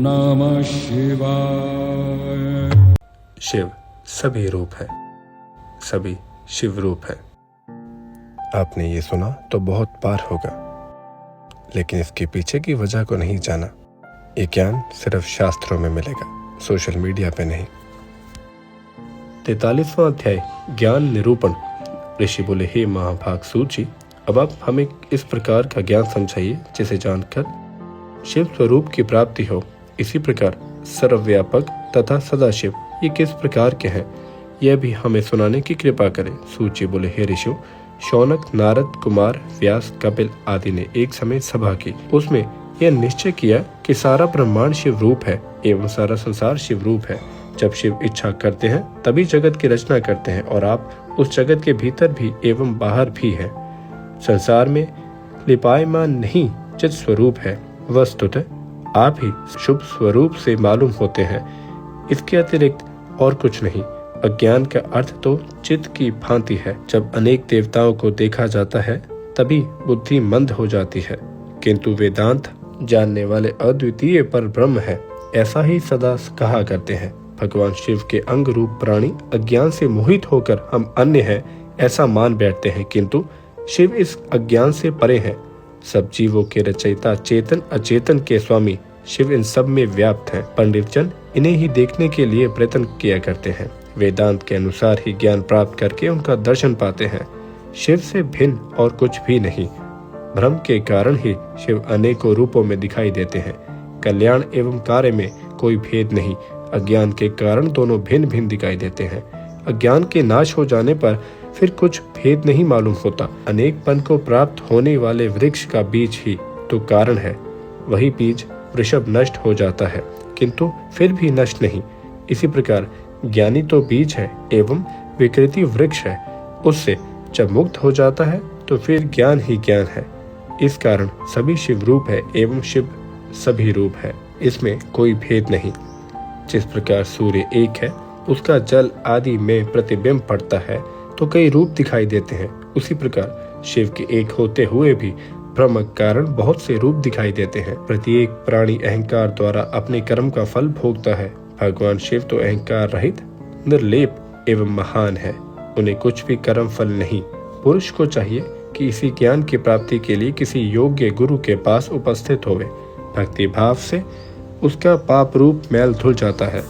नमः शिवाय। शिव सभी रूप है, सभी शिव रूप है। आपने ये सुना तो बहुत बार होगा, लेकिन इसके पीछे की वजह को नहीं जाना। ये ज्ञान सिर्फ शास्त्रों में मिलेगा, सोशल मीडिया पे नहीं। 43वां अध्याय ज्ञान निरूपण। ऋषि बोले, हे महाभाग सूत जी, अब आप हमें इस प्रकार का ज्ञान समझाइए जिसे जानकर शिव स्वरूप की प्राप्ति हो। इसी प्रकार सर्वव्यापक तथा सदाशिव ये किस प्रकार के हैं, यह भी हमें सुनाने की कृपा करें। सूत जी बोले, हे ऋषियों, शौनक, नारद, कुमार, व्यास, कपिल आदि ने एक समय सभा की। उसमें यह निश्चय किया कि सारा ब्रह्मांड शिव रूप है एवं सारा संसार शिव रूप है। जब शिव इच्छा करते हैं तभी जगत की रचना करते हैं, और आप उस जगत के भीतर भी एवं बाहर भी हैं। संसार में लिपायमान नहीं चित स्वरूप है। वस्तुतः आप ही शुभ स्वरूप से मालूम होते हैं, इसके अतिरिक्त और कुछ नहीं। अज्ञान का अर्थ तो चित्त की भांति है। जब अनेक देवताओं को देखा जाता है तभी बुद्धि मंद हो जाती है, किंतु वेदांत जानने वाले अद्वितीय पर ब्रह्म है, ऐसा ही सदा कहा करते हैं। भगवान शिव के अंग रूप प्राणी अज्ञान से मोहित होकर हम अन्य हैं ऐसा मान बैठते हैं, किंतु शिव इस अज्ञान से परे हैं। सब जीवों के रचयिता, चेतन अचेतन के स्वामी शिव इन सब में व्याप्त हैं। पंडित जन इन्हें ही देखने के लिए प्रयत्न किया करते हैं। वेदांत के अनुसार ही ज्ञान प्राप्त करके उनका दर्शन पाते हैं। शिव से भिन्न और कुछ भी नहीं। भ्रम के कारण ही शिव अनेकों रूपों में दिखाई देते हैं। कल्याण एवं कार्य में कोई भेद नहीं। अज्ञान के कारण दोनों भिन्न भिन्न दिखाई देते हैं। अज्ञान के नाश हो जाने पर फिर कुछ भेद नहीं मालूम होता। अनेक पन को प्राप्त होने वाले वृक्ष का बीज ही तो कारण है। वही बीज वृषभ नष्ट हो जाता है, किंतु फिर भी नष्ट नहीं। इसी प्रकार ज्ञानी तो बीज है एवं विकृति वृक्ष है। उससे जब मुक्त हो जाता है तो फिर ज्ञान ही ज्ञान है। इस कारण सभी शिव रूप है एवं शिव सभी रूप है, इसमें कोई भेद नहीं। जिस प्रकार सूर्य एक है, उसका जल आदि में प्रतिबिंब पड़ता है तो कई रूप दिखाई देते हैं, उसी प्रकार शिव के एक होते हुए भी ब्रह्म कारण बहुत से रूप दिखाई देते हैं। प्रत्येक प्राणी अहंकार द्वारा अपने कर्म का फल भोगता है। भगवान शिव तो अहंकार रहित, निर्लेप एवं महान है। उन्हें कुछ भी कर्म फल नहीं। पुरुष को चाहिए कि इसी ज्ञान की प्राप्ति के लिए किसी योग्य गुरु के पास उपस्थित होवे। भक्ति भाव से उसका पाप रूप मैल धुल जाता है।